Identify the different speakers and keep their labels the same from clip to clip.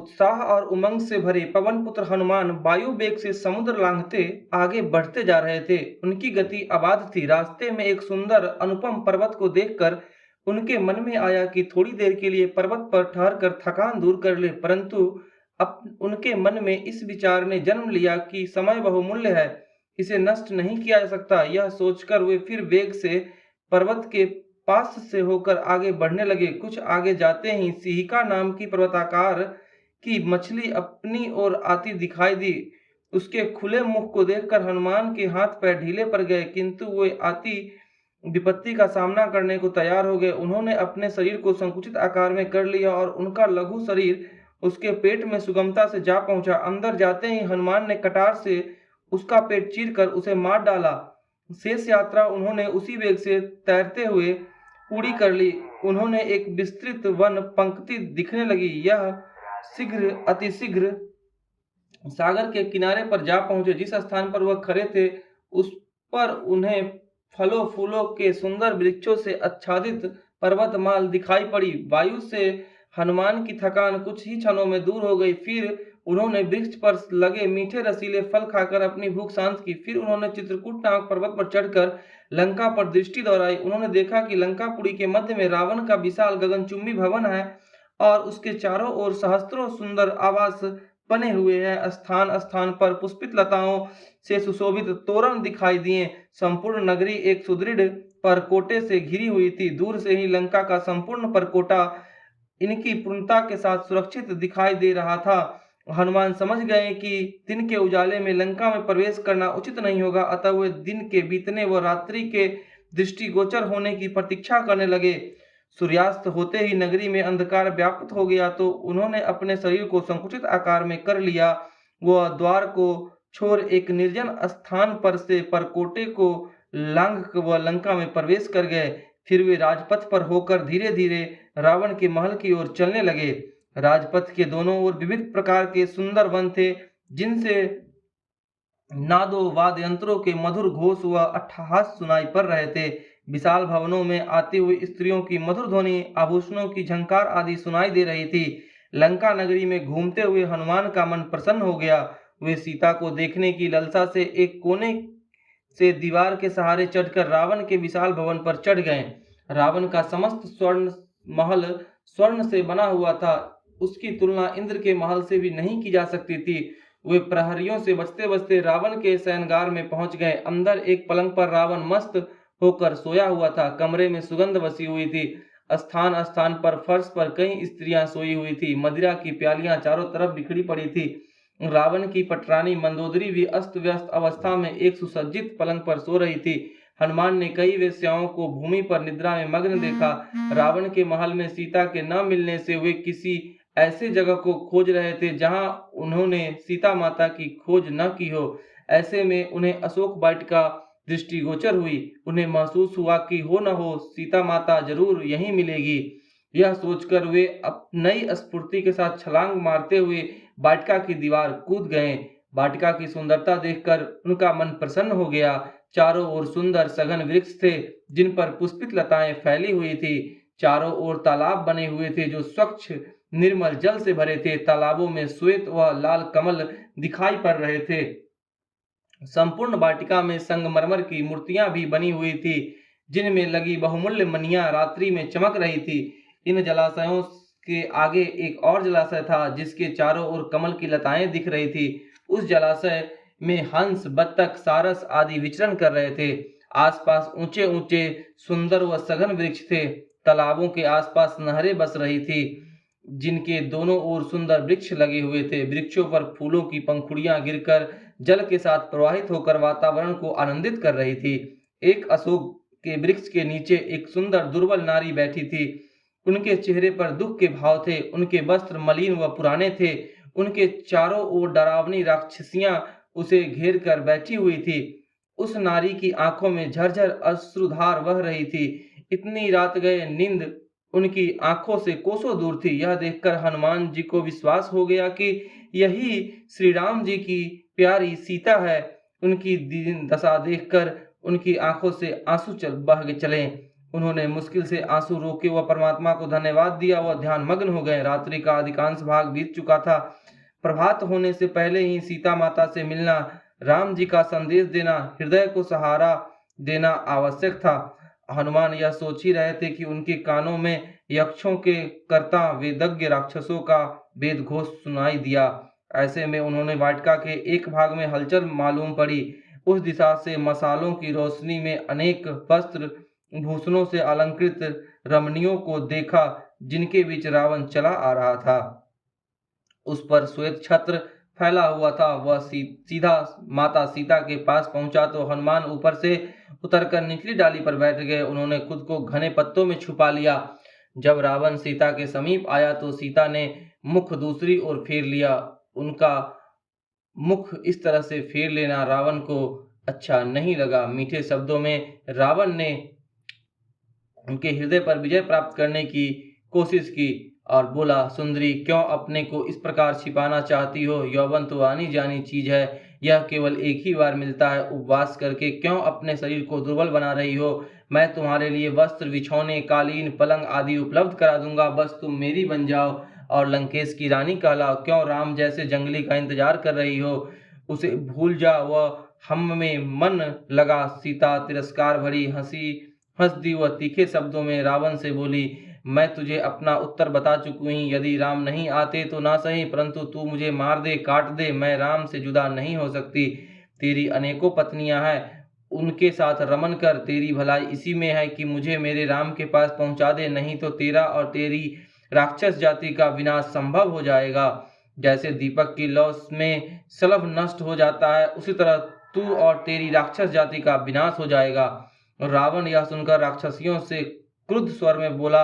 Speaker 1: उत्साह और उमंग से भरे पवन पुत्र हनुमान वायु वेग से समुद्र लांघते आगे बढ़ते जा रहे थे। उनकी गति अबाध थी। रास्ते में एक सुंदर अनुपम पर्वत को देखकर उनके मन में आया कि थोड़ी देर के लिए पर्वत पर ठहर कर थकान दूर कर ले, परंतु अब उनके मन में इस विचार ने जन्म लिया कि समय बहुमूल्य है, इसे नष्ट नहीं किया जा सकता। यह सोचकर वे फिर वेग से पर्वत के पास से होकर आगे बढ़ने लगे। कुछ आगे जाते ही सिहिका नाम की पर्वताकार की मछली अपनी ओर आती दिखाई दी। उसके खुले मुख को देखकर हनुमान के हाथ पैर ढीले पड़ गए, किंतु वे आती विपत्ति का सामना करने को तैयार हो गए। उन्होंने अपने शरीर को संकुचित आकार में कर लिया और उनका लघु शरीर उसके पेट में सुगमता से जा पहुंचा। अंदर जाते ही हनुमान ने कटार से उसका पेट चीरकर उसे मार डाला। शेष यात्रा उन्होंने उसी वेग से तैरते हुए पूरी कर ली। उन्होंने एक विस्तृत वन पंक्ति दिखने लगी। यह शीघ्र अतिशीघ्र सागर के किनारे पर जा पहुंचे। जिस स्थान पर वह खड़े थे उस पर उन्हें फलों फूलों के सुंदर वृक्षों से आच्छादित पर्वतमाल दिखाई पड़ी। वायु से हनुमान की थकान कुछ ही क्षणों में दूर हो गई। फिर उन्होंने वृक्ष पर लगे मीठे रसीले फल खाकर अपनी भूख शांत की। फिर उन्होंने चित्रकूट नामक पर्वत पर चढ़कर लंका पर दृष्टि दौड़ाई। उन्होंने देखा कि लंकापुरी के मध्य में रावण का विशाल गगनचुंबी भवन है और उसके चारों ओर सहस्त्रों सुंदर आवास बने हुए हैं। स्थान स्थान पर पुष्पित लताओं से सुशोभित तोरण दिखाई दिए। संपूर्ण नगरी एक सुदृढ़ परकोटे से घिरी हुई थी। दूर से ही लंका का संपूर्ण परकोटा इनकी पूर्णता के साथ सुरक्षित दिखाई दे रहा था। हनुमान समझ गए कि दिन के उजाले में लंका में प्रवेश करना उचित नहीं होगा, अतः वे दिन के बीतने व रात्रि के दृष्टिगोचर होने की प्रतीक्षा करने लगे। सूर्यास्त होते ही नगरी में अंधकार व्याप्त हो गया तो उन्होंने अपने शरीर को संकुचित आकार में कर लिया। वह द्वार को छोड़ एक निर्जन स्थान पर से परकोटे को लांघ वह लंका में प्रवेश कर गए। फिर वे राजपथ पर होकर धीरे धीरे रावण के महल की ओर चलने लगे। राजपथ के दोनों ओर विविध प्रकार के सुंदर वन थे, जिनसे नादों वाद्य यंत्रों के मधुर घोष व अट्टहास सुनाई पड़ रहे थे। विशाल भवनों में आती हुई स्त्रियों की मधुर ध्वनि, आभूषणों की झंकार आदि सुनाई दे रही थी। लंका नगरी में घूमते हुए हनुमान का मन प्रसन्न हो गया। वे सीता को देखने की लालसा से एक कोने से दीवार के सहारे चढ़कर रावण के विशाल भवन पर चढ़ गए। रावण का समस्त स्वर्ण महल स्वर्ण से बना हुआ था। उसकी तुलना इंद्र के महल से भी नहीं की जा सकती थी। वे प्रहरियों से बचते बचते रावण के शयनगार में पहुंच गए। अंदर एक पलंग पर रावण मस्त होकर सोया हुआ था। कमरे में सुगंध बसी हुई थी। स्थान स्थान पर फर्श पर कई स्त्रियां सोई हुई थी। मदिरा की प्यालियां चारों तरफ बिखरी पड़ी थी। रावण की पटरानी मंदोदरी भी अस्त व्यस्त अवस्था में एक सुसज्जित पलंग पर सो रही थी। हनुमान ने कई वेश्याओं को भूमि पर निद्रा में मग्न देखा। रावण के महल में सीता के न मिलने से वे किसी ऐसे जगह को खोज रहे थे जहां उन्होंने सीता माता की खोज न की हो। ऐसे में उन्हें अशोक वाटिका दृष्टिगोचर हुई। उन्हें महसूस हुआ कि हो न हो सीता माता जरूर यहीं मिलेगी। यह सोचकर वे नई स्फूर्ति के साथ छलांग मारते हुए वाटिका की दीवार कूद गए। वाटिका की सुंदरता देखकर उनका मन प्रसन्न हो गया। चारों ओर सुंदर सघन वृक्ष थे, जिन पर पुष्पित लताएं फैली हुई थी। चारों ओर तालाब बने हुए थे जो स्वच्छ निर्मल जल से भरे थे। तालाबों में श्वेत व लाल कमल दिखाई पड़ रहे थे। संपूर्ण वाटिका में संगमरमर की मूर्तियां भी बनी हुई थी, जिनमें लगी बहुमूल्य मणियां रात्रि में चमक रही थी। इन जलाशयों के आगे एक और जलाशय था, जिसके चारों ओर कमल की लताएं दिख रही थी। उस जलाशय में हंस, बत्तख, सारस आदि विचरण कर रहे थे। आसपास ऊंचे ऊंचे सुंदर व सघन वृक्ष थे। तालाबों के आसपास नहरें बस रही थी, जिनके दोनों ओर सुंदर वृक्ष लगे हुए थे। वृक्षों पर फूलों की पंखुड़ियां गिरकर जल के साथ प्रवाहित होकर वातावरण को आनंदित कर रही थी। एक अशोक के वृक्ष के नीचे एक सुंदर दुर्बल नारी बैठी थी। उनके चेहरे पर दुख के भाव थे। उनके वस्त्र मलिन व पुराने थे। उनके चारों ओर डरावनी राक्षसियां उसे घेर कर बैठी हुई थी। उस नारी की आंखों में झरझर अश्रुधार बह रही थी। इतनी रात गए नींद उनकी आंखों से कोसों दूर थी। यह देखकर हनुमान जी को विश्वास हो गया कि यही श्री राम जी की प्यारी सीता है। उनकी दीन दशा देखकर उनकी आंखों से आंसू बह चले। उन्होंने मुश्किल से आंसू रोके वह परमात्मा को धन्यवाद दिया। वह ध्यान मग्न हो गए। रात्रि का अधिकांश भाग बीत चुका था। प्रभात होने से पहले ही सीता माता से मिलना, राम जी का संदेश देना, हृदय को सहारा देना आवश्यक था। हनुमान यह सोच ही रहे थे कि उनके कानों में यक्षों के कर्ता वेदज्ञ राक्षसों का वेद घोष सुनाई दिया। ऐसे में उन्होंने वाटिका के एक भाग में हलचल मालूम पड़ी। उस दिशा से मशालों की रोशनी में अनेक वस्त्र भूषणों से अलंकृत रमणियों को देखा, जिनके बीच रावण चला आ रहा था। उस पर श्वेत छत्र फैला हुआ था। वह सीधा माता सीता के पास पहुंचा तो हनुमान ऊपर से उतरकर निचली डाली पर बैठ गए। उन्होंने खुद को घने पत्तों में छुपा लिया। जब रावण सीता के समीप आया तो सीता ने मुख दूसरी ओर फेर लिया। उनका मुख इस तरह से फेर लेना रावण को अच्छा नहीं लगा। मीठे शब्दों में रावण ने उनके हृदय पर विजय प्राप्त करने की कोशिश की और बोला, सुंदरी, क्यों अपने को इस प्रकार छिपाना चाहती हो? यौवन तो आनी जानी चीज है, यह केवल एक ही बार मिलता है। उपवास करके क्यों अपने शरीर को दुर्बल बना रही हो? मैं तुम्हारे लिए वस्त्र, बिछौने, कालीन, पलंग आदि उपलब्ध करा दूंगा। बस तुम मेरी बन जाओ और लंकेश की रानी कहलाओ। क्यों राम जैसे जंगली का इंतजार कर रही हो? उसे भूल जा, वह हम में मन लगा। सीता तिरस्कार भरी हंस दी। वह तीखे शब्दों में रावण से बोली, मैं तुझे अपना उत्तर बता चुकी हूँ। यदि राम नहीं आते तो ना सही, परंतु तू मुझे मार दे, काट दे, मैं राम से जुदा नहीं हो सकती। तेरी अनेकों पत्नियां हैं, उनके साथ रमन कर। तेरी भलाई इसी में है कि मुझे मेरे राम के पास पहुंचा दे, नहीं तो तेरा और तेरी राक्षस जाति का विनाश संभव हो जाएगा। जैसे दीपक की लौ में शलभ नष्ट हो जाता है, उसी तरह तू और तेरी राक्षस जाति का विनाश हो जाएगा। रावण यह सुनकर राक्षसियों से क्रुद्ध स्वर में बोला,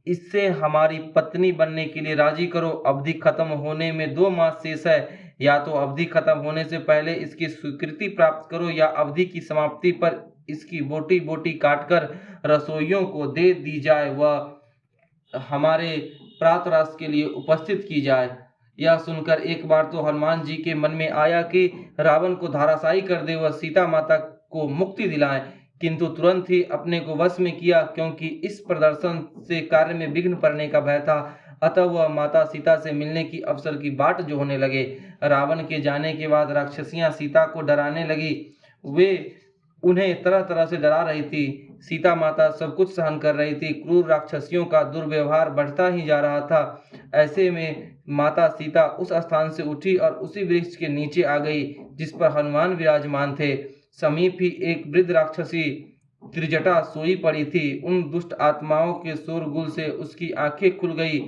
Speaker 1: इससे हमारी पत्नी बनने के लिए राजी करो। अवधि खत्म होने में 2 मास शेष है। या तो अवधि खत्म होने से पहले इसकी स्वीकृति प्राप्त करो, या अवधि की समाप्ति पर इसकी बोटी बोटी काटकर रसोइयों को दे दी जाए, वह हमारे प्रातराश के लिए उपस्थित की जाए। यह सुनकर एक बार तो हनुमान जी के मन में आया कि रावण को धराशायी कर दे, वह सीता माता को मुक्ति दिलाएं, किंतु तुरंत ही अपने को वश में किया, क्योंकि इस प्रदर्शन से कार्य में विघ्न पड़ने का भय था। अतः वह माता सीता से मिलने की अवसर की बाट जोहने लगे। रावण के जाने के बाद राक्षसियां सीता को डराने लगी। वे उन्हें तरह तरह से डरा रही थी। सीता माता सब कुछ सहन कर रही थी। क्रूर राक्षसियों का दुर्व्यवहार बढ़ता ही जा रहा था। ऐसे में माता सीता उस स्थान से उठी और उसी वृक्ष के नीचे आ गई जिस पर हनुमान विराजमान थे। समीप ही एक वृद्ध राक्षसी त्रिजटा सोई पड़ी थी। उन दुष्ट आत्माओं के शोरगुल से उसकी आंखें खुल गई।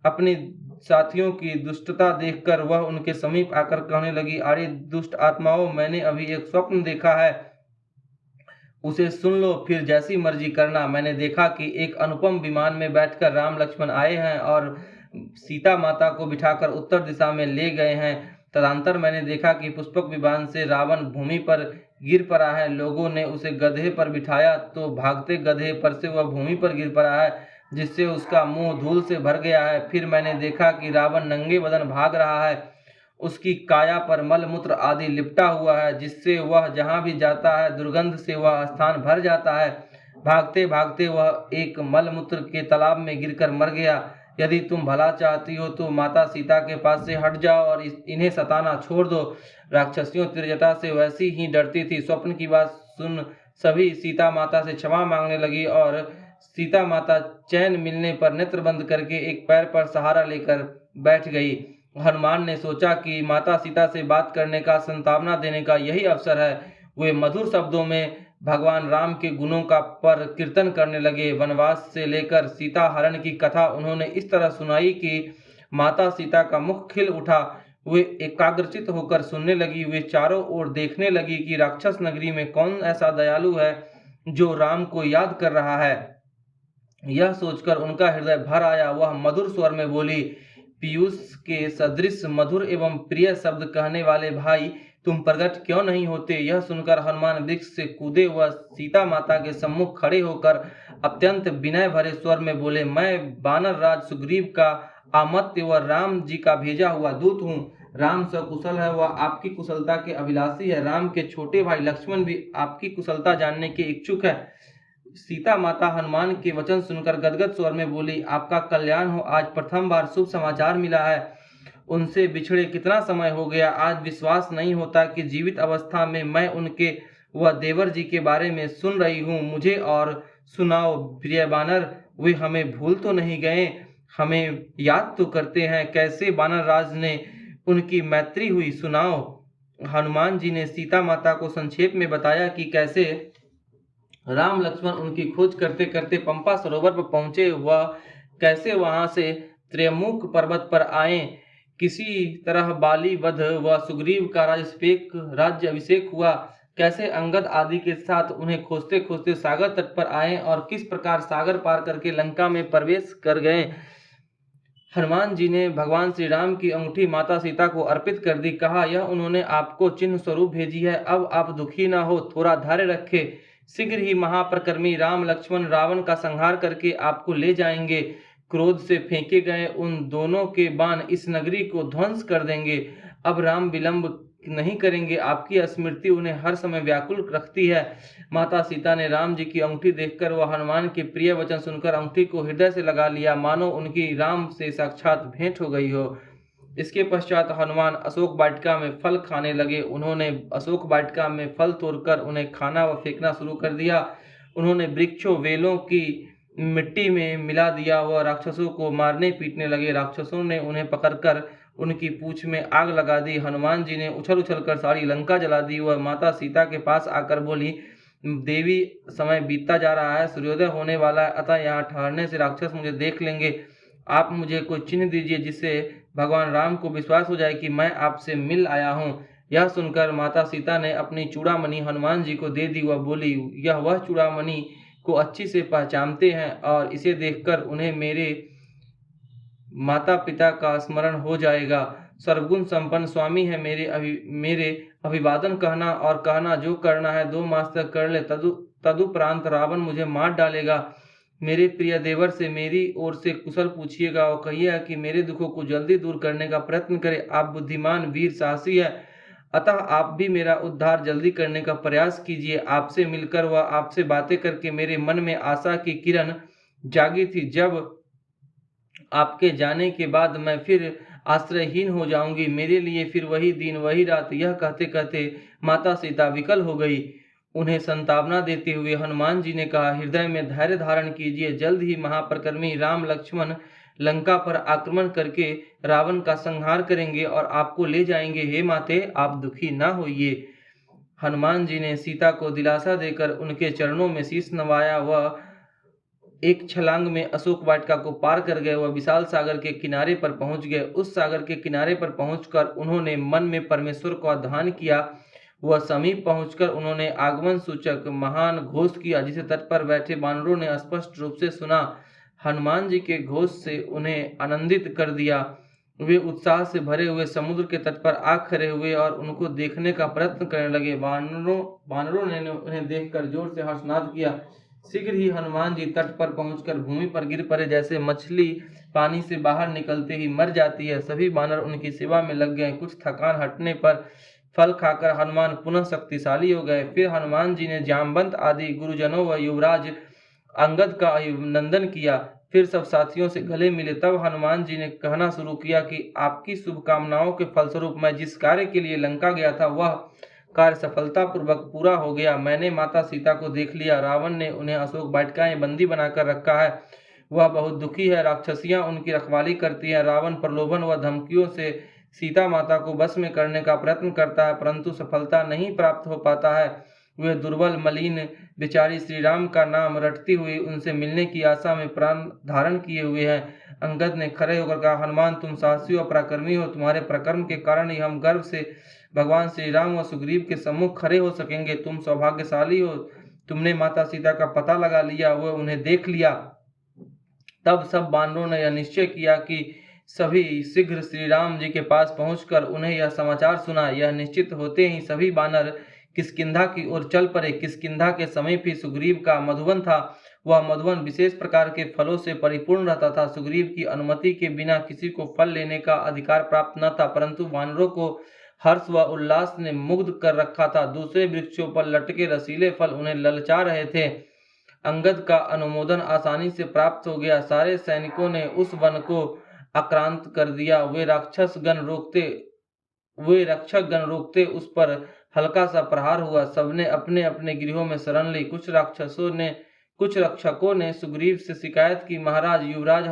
Speaker 1: अपने साथियों की दुष्टता देखकर वह उनके समीप आकर कहने लगी, अरे दुष्ट आत्माओं, मैंने अभी एक स्वप्न देखा है, उसे सुन लो, फिर जैसी मर्जी करना। मैंने देखा कि एक अनुपम विमान में बैठकर राम लक्ष्मण आए हैं और सीता माता को बिठाकर उत्तर दिशा में ले गए हैं। तदंतर मैंने देखा कि पुष्पक विमान से रावण भूमि पर गिर पड़ा है। लोगों ने उसे गधे पर बिठाया तो भागते गधे पर से वह भूमि पर गिर पड़ा है, जिससे उसका मुंह धूल से भर गया है। फिर मैंने देखा कि रावण नंगे बदन भाग रहा है। उसकी काया पर मल मूत्र आदि लिपटा हुआ है, जिससे वह जहां भी जाता है दुर्गंध से वह स्थान भर जाता है। भागते भागते वह एक मल मूत्र के तालाब में गिरकर मर गया। यदि तुम भला चाहती हो तो माता सीता के पास से हट जाओ और इन्हें सताना छोड़ दो। राक्षसियों त्रिजटा से वैसी ही डरती थी। स्वप्न की बात सुन सभी सीता माता से क्षमा मांगने लगी और सीता माता चैन मिलने पर नेत्र बंद करके एक पैर पर सहारा लेकर बैठ गई। हनुमान ने सोचा कि माता सीता से बात करने का, संतावना देने का यही अवसर है। वे मधुर शब्दों में भगवान राम के गुणों का पर कीर्तन करने लगे। वनवास से लेकर सीता हरण की कथा उन्होंने इस तरह सुनाई कि माता सीता का मुख खिल उठा। वे एकाग्रचित होकर सुनने लगी। वे चारों ओर देखने लगी कि राक्षस नगरी में कौन ऐसा दयालु है जो राम को याद कर रहा है। यह सोचकर उनका हृदय भर आया। वह मधुर स्वर में बोली, पीयूष के सदृश मधुर एवं प्रिय शब्द कहने वाले भाई, तुम प्रकट क्यों नहीं होते? यह सुनकर हनुमान वृक्ष से कूदे वह सीता माता के सम्मुख खड़े होकर अत्यंत विनय भरे स्वर में बोले, मैं वानर राज सुग्रीव का आमत्य व राम जी का भेजा हुआ दूत हूँ। राम सकुशल है, वह आपकी कुशलता के अभिलाषी है। राम के छोटे भाई लक्ष्मण भी आपकी कुशलता जानने के इच्छुक है। सीता माता हनुमान के वचन सुनकर गदगद स्वर में बोली, आपका कल्याण हो, आज प्रथम बार शुभ समाचार मिला है। उनसे बिछड़े कितना समय हो गया, आज विश्वास नहीं होता कि जीवित अवस्था में मैं उनके व देवर जी के बारे में सुन रही हूँ। मुझे और सुनाओ प्रिय बानर, वे हमें भूल तो नहीं गए, हमें याद तो करते हैं, कैसे बानर राज ने उनकी मैत्री हुई, सुनाओ। हनुमान जी ने सीता माता को संक्षेप में बताया कि कैसे राम लक्ष्मण उनकी खोज करते करते पंपा सरोवर पर पहुंचे, वह कैसे वहां से त्र्यमुख पर्वत पर आए, किसी तरह बाली वध व सुग्रीव का राज्य अभिषेक हुआ, कैसे अंगद आदि के साथ उन्हें खोजते खोजते सागर तट पर आए और किस प्रकार सागर पार करके लंका में प्रवेश कर गए। हनुमान जी ने भगवान श्री राम की अंगूठी माता सीता को अर्पित कर दी। कहा, यह उन्होंने आपको चिन्ह स्वरूप भेजी है, अब आप दुखी न हो, थोड़ा धैर्य रखे, शीघ्र ही महाप्रकर्मी राम लक्ष्मण रावण का संहार करके आपको ले जाएंगे। क्रोध से फेंके गए उन दोनों के बाण इस नगरी को ध्वंस कर देंगे। अब राम विलंब नहीं करेंगे, आपकी स्मृति उन्हें हर समय व्याकुल रखती है। माता सीता ने राम जी की अंगूठी देखकर वह हनुमान के प्रिय वचन सुनकर अंगूठी को हृदय से लगा लिया, मानो उनकी राम से साक्षात भेंट हो गई हो। इसके पश्चात हनुमान अशोक वाटिका में फल खाने लगे। उन्होंने अशोक वाटिका में फल तोड़कर उन्हें खाना व फेंकना शुरू कर दिया। उन्होंने वृक्षों वेलों की मिट्टी में मिला दिया व राक्षसों को मारने पीटने लगे। राक्षसों ने उन्हें पकड़कर उनकी पूंछ में आग लगा दी। हनुमान जी ने उछल उछल कर सारी लंका जला दी। वह माता सीता के पास आकर बोली, देवी, समय बीतता जा रहा है, सूर्योदय होने वाला है, अतः यहाँ ठहरने से राक्षस मुझे देख लेंगे। आप मुझे कोई चिन्ह दीजिए जिससे भगवान राम को विश्वास हो जाए कि मैं आपसे मिल आया हूँ। यह सुनकर माता सीता ने अपनी चूड़ामणि हनुमान जी को दे दी। वह बोली, यह वह चूड़ामणि को अच्छी से पहचानते हैं और इसे देखकर उन्हें मेरे माता पिता का स्मरण हो जाएगा। सर्वगुण संपन्न स्वामी है, मेरे अभिवादन कहना और कहना जो करना है 2 मास तक कर ले, तदुपरांत रावण मुझे मार डालेगा। मेरे प्रिय देवर से मेरी ओर से कुशल पूछिएगा और कहिएगा कि मेरे दुखों को जल्दी दूर करने का प्रयत्न करे। आप बुद्धिमान वीर साहसी है, अतः आप भी मेरा उद्धार जल्दी करने का प्रयास कीजिए। आपसे मिलकर व आपसे बातें करके मेरे मन में आशा की किरण जागी थी। जब आपके जाने के बाद मैं फिर आश्रयहीन हो जाऊंगी, मेरे लिए फिर वही दिन वही रात। यह कहते कहते माता सीता विकल हो गई। उन्हें संतावना देते हुए हनुमान जी ने कहा, हृदय में धैर्य धारण कीजिए, जल्द ही महापराक्रमी राम लक्ष्मण लंका पर आक्रमण करके रावण का संहार करेंगे और आपको ले जाएंगे। हे माते, आप दुखी न होइए। हनुमान जी ने सीता को दिलासा देकर उनके चरणों में शीश नवाया व एक छलांग में अशोक वाटिका को पार कर गए। वह विशाल सागर के किनारे पर पहुंच गए। उस सागर के किनारे पर पहुंचकर उन्होंने मन में परमेश्वर का ध्यान किया। वह समीप पहुंचकर उन्होंने आगमन सूचक महान घोष किया, जिसे तट पर बैठे बानरों ने स्पष्ट रूप से सुना। हनुमान जी के घोष से उन्हें आनंदित कर दिया। वे उत्साह से भरे हुए समुद्र के तट पर आ खड़े हुए और उनको देखने का प्रयत्न करने लगे। बानरों ने उन्हें देखकर जोर से हर्षनाद किया। शीघ्र ही हनुमान जी तट पर पहुंचकर भूमि पर गिर पड़े, जैसे मछली पानी से बाहर निकलते ही मर जाती है। सभी बानर उनकी सेवा में लग गए। कुछ थकान हटने पर फल खाकर हनुमान पुनः शक्तिशाली हो गए। फिर हनुमान जी ने जामवंत आदि गुरुजनों व युवराज अंगद का अभिनंदन किया। फिर सब साथियों से गले मिले। तब हनुमान जी ने कहना शुरू किया कि आपकी शुभकामनाओं के फलस्वरूप मैं जिस कार्य के लिए लंका गया था, वह कार्य सफलतापूर्वक पूरा हो गया। मैंने माता सीता को देख लिया। रावण ने उन्हें अशोक वाटिका में बंदी बनाकर रखा है। वह बहुत दुखी है। राक्षसियां उनकी रखवाली करती हैं। रावण प्रलोभन व धमकियों से सीता माता को वश में करने का प्रयत्न करता है, परंतु सफलता नहीं प्राप्त हो पाता है। वे दुर्बल मलिन बेचारी श्री राम का नाम रटती हुई उनसे मिलने की आशा में प्राण धारण किए हुए हैं। अंगद ने खड़े होकर कहा, हनुमान, तुम साहसी और पराक्रमी हो। तुम्हारे पराक्रम के कारण ही हम गर्व से भगवान श्री राम व सुग्रीव के सम्मुख खड़े हो सकेंगे। तुम सौभाग्यशाली हो, तुमने माता सीता का पता लगा लिया, वह उन्हें देख लिया। तब सब बानरों ने यह निश्चय किया कि सभी शीघ्र श्री राम जी के पास पहुंचकर उन्हें यह समाचार सुना। यह निश्चित होते ही सभी बानर किष्किंधा की ओर चल पड़े। किष्किंधा के समीप ही सुग्रीव का मधुवन था। वह मधुवन विशेष प्रकार के फलों से परिपूर्ण रहता था। सुग्रीव की अनुमति के बिना किसी को फल लेने का अधिकार प्राप्त न था, परंतु बानरों को हर्ष व उल्लास ने मुग्ध कर रखा था। दूसरे वृक्षों पर लटके रसीले फल उन्हें ललचा रहे थे। अंगद का अनुमोदन आसानी से प्राप्त हो गया। सारे सैनिकों ने उस वन को आक्रांत कर दिया। वे रक्षक गण रोकते उस पर हल्का सा प्रहार हुआ। सबने अपने अपने गृहों में शरण ली। कुछ रक्षकों ने सुग्रीव से शिकायत की, महाराज, युवराज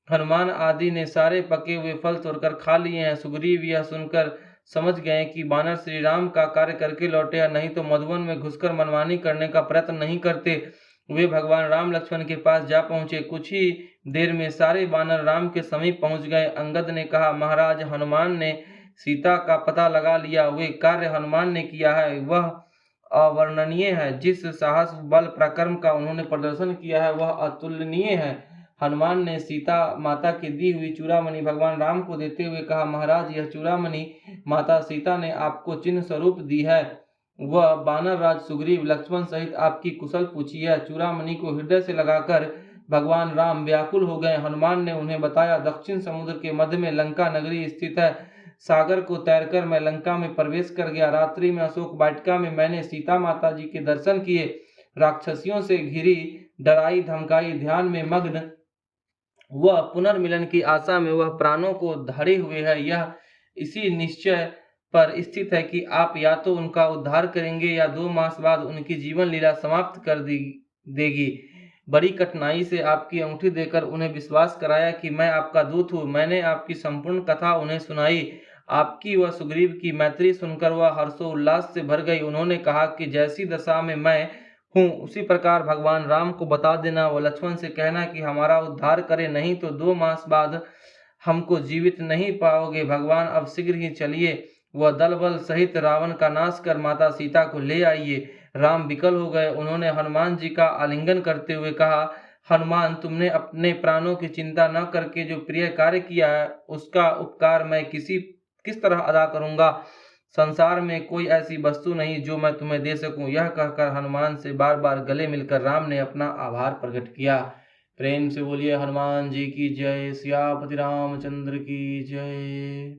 Speaker 1: हनुमान आदि ने सारे पके हुए फल तोड़कर खा लिए हैं। सुग्रीव यह सुनकर समझ गए कि बानर श्री राम का कार्य करके लौटे हैं, नहीं तो मधुवन में घुसकर मनमानी करने का प्रयत्न नहीं करते। वे भगवान राम लक्ष्मण के पास जा पहुंचे। कुछ ही देर में सारे बानर राम के समीप पहुंच गए। अंगद ने कहा, महाराज, हनुमान ने सीता का पता लगा लिया। वे कार्य हनुमान ने किया है वह अवर्णनीय है। जिस साहस, बल, पराक्रम का उन्होंने प्रदर्शन किया है वह अतुलनीय है। हनुमान ने सीता माता की दी हुई चूड़ामणि भगवान राम को देते हुए कहा, महाराज, यह चूड़ामणि माता सीता ने आपको चिन्ह स्वरूप दी है। वह बानर राज सुग्रीव, लक्ष्मण सहित आपकी कुशल पूछी है। चूड़ामणि को हृदय से लगाकर भगवान राम व्याकुल हो गए। हनुमान ने उन्हें बताया, दक्षिण समुद्र के मध्य में लंका नगरी स्थित है। सागर को तैरकर मैं लंका में प्रवेश कर गया। रात्रि में अशोक वाटिका में मैंने सीता माता जी के दर्शन किए। राक्षसियों से घिरी, डराई धमकाई, ध्यान में मग्न वह पुनर्मिलन की आशा में वह प्राणों को धारे हुए है। यह इसी निश्चय पर स्थित है कि आप या तो उनका उद्धार करेंगे या 2 मास बाद उनकी जीवन लीला समाप्त कर देगी। बड़ी कठिनाई से आपकी अंगूठी देकर उन्हें विश्वास कराया कि मैं आपका दूत हूँ। मैंने आपकी संपूर्ण कथा उन्हें सुनाई। आपकी व सुग्रीव की मैत्री सुनकर वह हर्षोल्लास से भर गई। उन्होंने कहा कि जैसी दशा में मैं हूँ उसी प्रकार भगवान राम को बता देना व लक्ष्मण से कहना कि हमारा उद्धार करे, नहीं तो 2 मास बाद हमको जीवित नहीं पाओगे। भगवान अब शीघ्र ही चलिए, वह दल बल सहित रावण का नाश कर माता सीता को ले आइए। राम विकल हो गए। उन्होंने हनुमान जी का आलिंगन करते हुए कहा, हनुमान, तुमने अपने प्राणों की चिंता न करके जो प्रिय कार्य किया है उसका उपकार मैं किस तरह अदा करूंगा। संसार में कोई ऐसी वस्तु नहीं जो मैं तुम्हें दे सकूं। यह कहकर हनुमान से बार बार गले मिलकर राम ने अपना आभार प्रकट किया। प्रेम से बोलिए हनुमान जी की जय। सियापति रामचंद्र की जय।